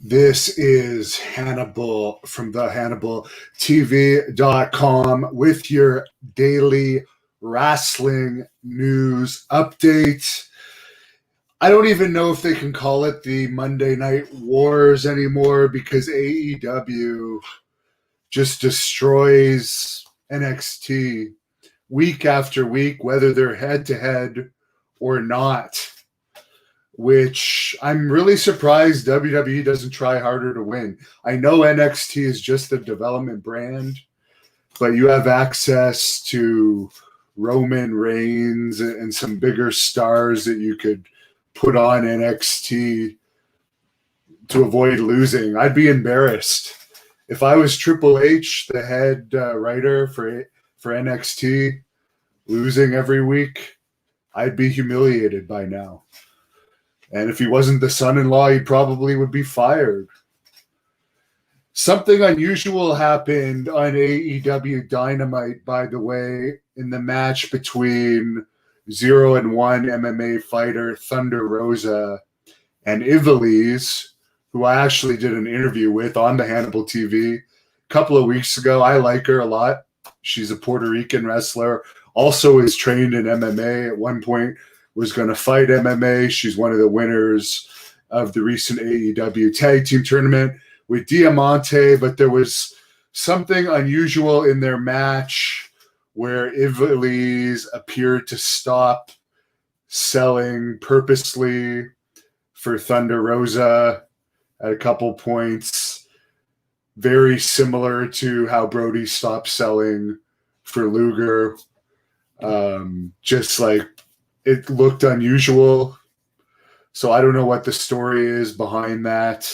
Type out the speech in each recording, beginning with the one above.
This is Hannibal from the HannibalTV.com with your daily wrestling news update. I don't even know if they can call it the Monday Night Wars anymore because AEW just destroys NXT week after week, whether they're head-to-head or not, which I'm really surprised WWE doesn't try harder to win. I know NXT is just a development brand, but you have access to Roman Reigns and some bigger stars that you could put on NXT to avoid losing. I'd be embarrassed. If I was Triple H, the head writer for NXT, losing every week, I'd be humiliated by now. And if he wasn't the son-in-law, he probably would be fired. Something unusual happened on AEW Dynamite, by the way, in the match between 0-1 MMA fighter Thunder Rosa and Ivelisse, who I actually did an interview with on the Hannibal TV a couple of weeks ago. I like her a lot. She's a Puerto Rican wrestler, also is trained in MMA. At one point was going to fight MMA. She's one of the winners of the recent AEW tag team tournament with Diamante, but there was something unusual in their match where Ivelisse appeared to stop selling purposely for Thunder Rosa at a couple points, very similar to how Brody stopped selling for Luger. Just like it looked unusual. So I don't know what the story is behind that,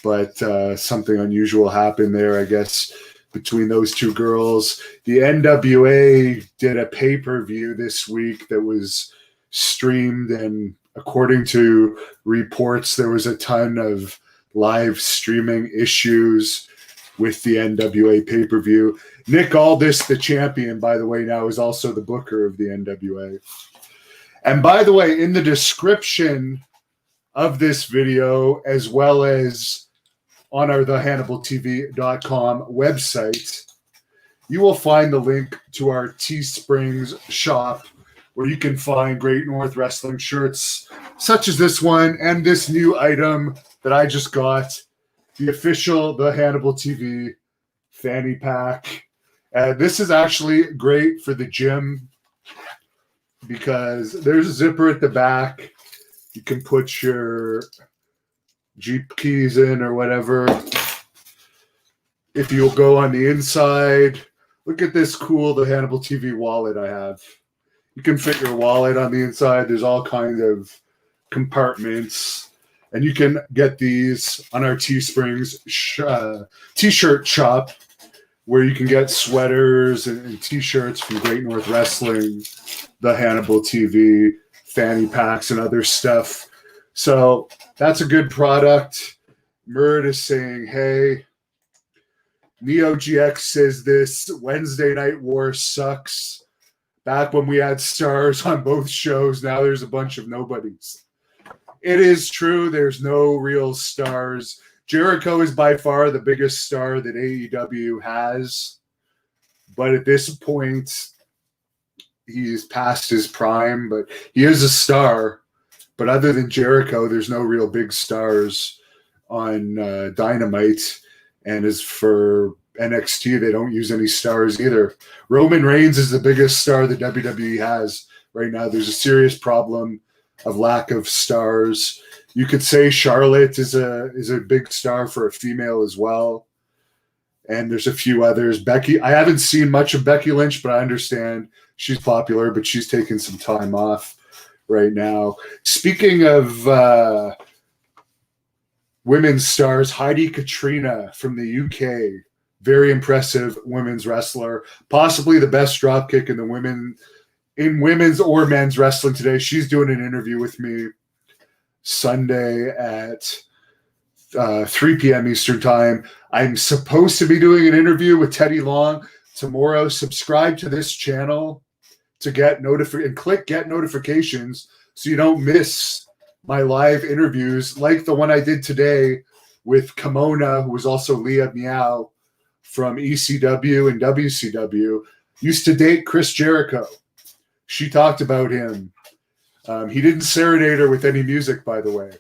but something unusual happened there, I guess, between those two girls. The NWA did a pay-per-view this week that was streamed, and according to reports, there was a ton of live streaming issues with the NWA pay-per-view. Nick Aldis, the champion, by the way, now is also the booker of the NWA. And by the way, in the description of this video, as well as on our TheHannibalTV.com website, you will find the link to our Teesprings shop, where you can find Great North Wrestling shirts, such as this one and this new item that I just got, the official The Hannibal TV fanny pack. This is actually great for the gym because there's a zipper at the back. You can put your Jeep keys in or whatever. If you'll go on the inside, look at this cool The Hannibal TV wallet I have. You can fit your wallet on the inside. There's all kinds of compartments. And you can get these on our Teesprings t-shirt shop, where you can get sweaters and t-shirts from Great North Wrestling, the Hannibal TV, fanny packs, and other stuff. So that's a good product. Murd is saying, hey, Neo GX says this Wednesday Night War sucks. Back when we had stars on both shows, now there's a bunch of nobodies. It is true. There's no real stars. Jericho is by far the biggest star that AEW has. But at this point, he's past his prime. But he is a star. But other than Jericho, there's no real big stars on Dynamite. And as for NXT, they don't use any stars either. Roman Reigns is the biggest star that WWE has right now. There's a serious problem of lack of stars. You could say Charlotte is a big star for a female as well. And there's a few others. Becky, I haven't seen much of Becky Lynch, but I understand she's popular, but she's taking some time off right now. Speaking of women's stars, Heidi Katrina from the UK, very impressive women's wrestler, possibly the best dropkick in women's or men's wrestling today. She's doing an interview with me Sunday at 3 p.m. Eastern time. I'm supposed to be doing an interview with Teddy Long tomorrow. Subscribe to this channel to get and click get notifications so you don't miss my live interviews like the one I did today with Kimona, who was also Leah Meow from ECW and WCW, used to date Chris Jericho. She talked about him. He didn't serenade her with any music, by the way.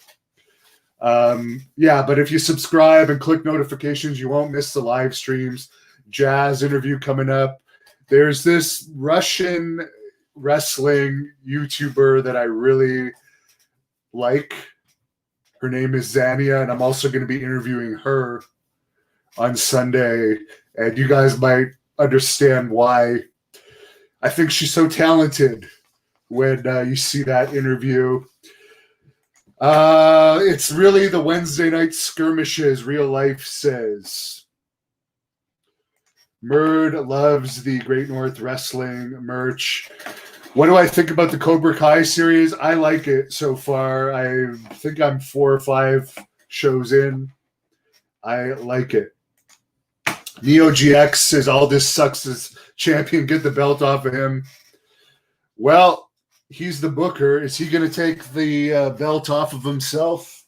But if you subscribe and click notifications, you won't miss the live streams. Jazz interview coming up. There's this Russian wrestling YouTuber that I really like. Her name is Zania, and I'm also going to be interviewing her on Sunday. And you guys might understand why I think she's so talented when you see that interview. It's really the Wednesday night skirmishes, Real Life says. Murd loves the Great North Wrestling merch. What do I think about the Cobra Kai series? I like it so far. I think I'm 4 or 5 shows in. I like it. Neo GX says Aldis sucks as champion. Get the belt off of him. Well, he's the booker. Is he going to take the belt off of himself?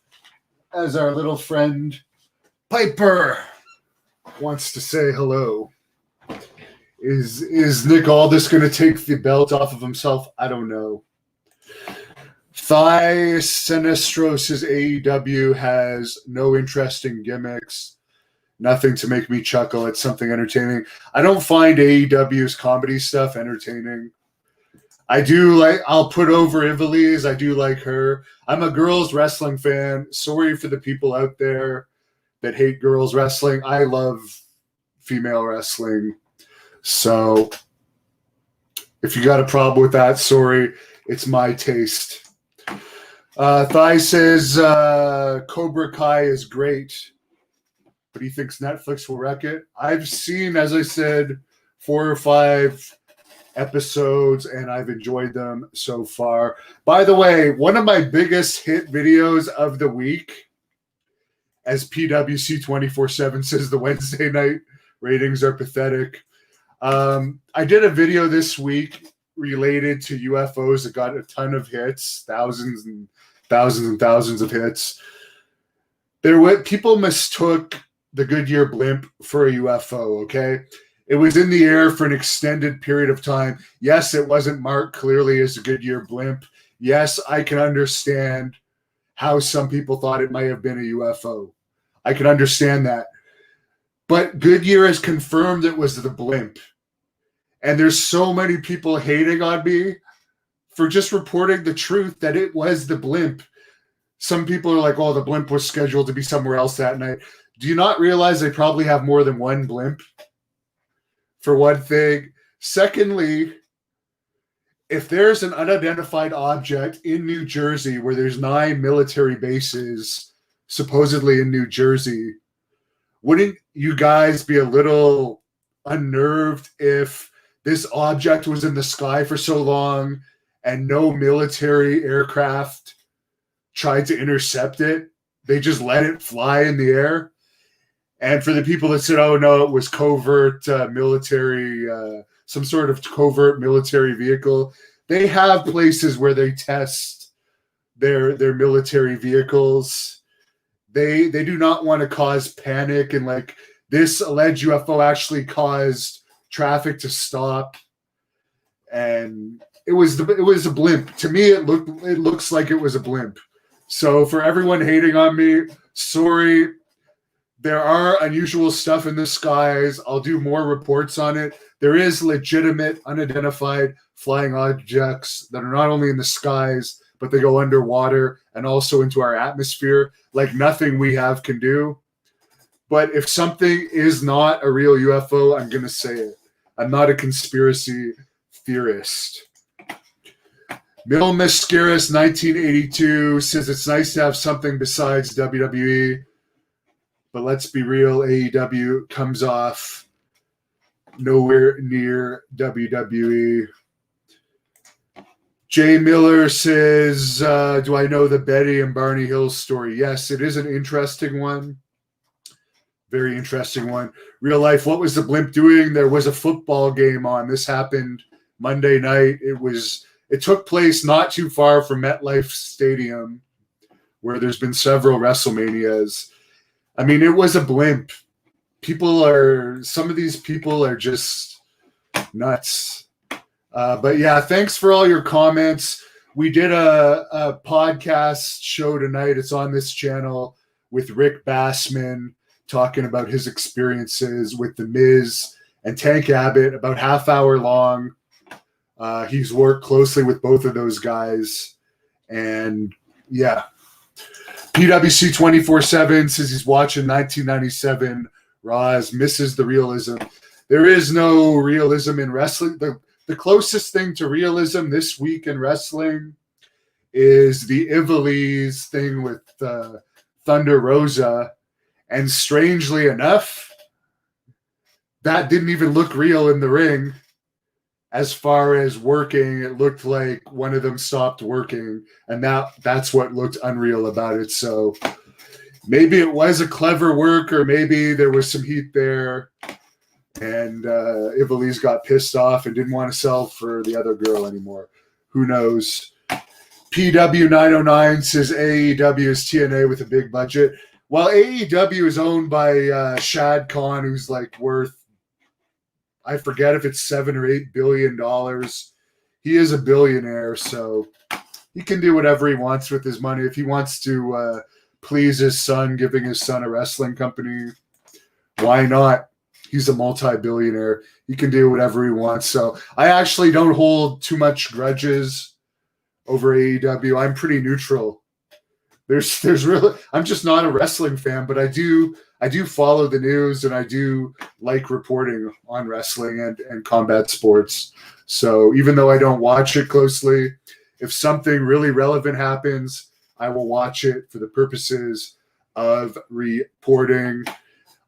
As our little friend Piper wants to say hello. Is Nick Aldis going to take the belt off of himself? I don't know. Thigh Sinestro says AEW has no interesting gimmicks. Nothing to make me chuckle. It's something entertaining. I don't find AEW's comedy stuff entertaining. I'll put over Ivelisse. I do like her. I'm a girls wrestling fan. Sorry for the people out there that hate girls wrestling. I love female wrestling. So if you got a problem with that, sorry. It's my taste. Thigh says Cobra Kai is great, but he thinks Netflix will wreck it. I've seen, as I said, 4 or 5 episodes, and I've enjoyed them so far. By the way, one of my biggest hit videos of the week, as PWC 24/7 says, the Wednesday night ratings are pathetic. I did a video this week related to UFOs that got a ton of hits, thousands and thousands and thousands of hits. People mistook the Goodyear blimp for a UFO, okay? It was in the air for an extended period of time. Yes, it wasn't marked clearly as a Goodyear blimp. Yes, I can understand how some people thought it might have been a UFO. I can understand that. But Goodyear has confirmed it was the blimp. And there's so many people hating on me for just reporting the truth that it was the blimp. Some people are like, oh, the blimp was scheduled to be somewhere else that night. Do you not realize they probably have more than one blimp? For one thing. Secondly, if there's an unidentified object in New Jersey where there's 9 military bases supposedly in New Jersey, wouldn't you guys be a little unnerved if this object was in the sky for so long and no military aircraft tried to intercept it? They just let it fly in the air. And for the people that said, oh, no, it was covert military, some sort of covert military vehicle, they have places where they test their military vehicles. They do not want to cause panic. And like this alleged UFO actually caused traffic to stop. And it was a blimp. To me, it looks like it was a blimp. So for everyone hating on me, sorry. There are unusual stuff in the skies. I'll do more reports on it. There is legitimate, unidentified flying objects that are not only in the skies, but they go underwater and also into our atmosphere, like nothing we have can do. But if something is not a real UFO, I'm going to say it. I'm not a conspiracy theorist. Mil Mascaris 1982 says it's nice to have something besides WWE. But let's be real, AEW comes off nowhere near WWE. Jay Miller says, do I know the Betty and Barney Hill story? Yes, it is an interesting one. Very interesting one. Real life, what was the blimp doing? There was a football game on. This happened Monday night. It took place not too far from MetLife Stadium, where there's been several WrestleManias. I mean, it was a blimp. Some of these people are just nuts. But yeah, thanks for all your comments. We did a podcast show tonight. It's on this channel with Rick Bassman talking about his experiences with The Miz and Tank Abbott, about half hour long. He's worked closely with both of those guys. And yeah, PWC 24/7 says he's watching 1997 Raws, misses the realism. There is no realism in wrestling. The closest thing to realism this week in wrestling is the Ivelisse thing with Thunder Rosa. And strangely enough, that didn't even look real in the ring. As far as working, it looked like one of them stopped working, and that's what looked unreal about it. So maybe it was a clever work, or maybe there was some heat there, and Ivelisse got pissed off and didn't want to sell for the other girl anymore. Who knows? PW909 says AEW is TNA with a big budget. Well, AEW is owned by Shad Khan, who's like worth, I forget if it's $7 or $8 billion. He is a billionaire, so he can do whatever he wants with his money. If he wants to please his son, giving his son a wrestling company, why not? He's a multi-billionaire. He can do whatever he wants. So I actually don't hold too much grudges over AEW. I'm pretty neutral. There's really, I'm just not a wrestling fan, but I do follow the news, and I do like reporting on wrestling and combat sports. So even though I don't watch it closely, if something really relevant happens, I will watch it for the purposes of reporting.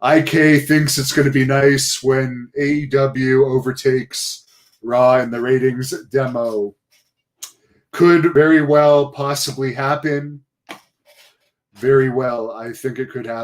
IK thinks it's going to be nice when AEW overtakes Raw in the ratings demo. Could very well possibly happen. Very well. I think it could happen.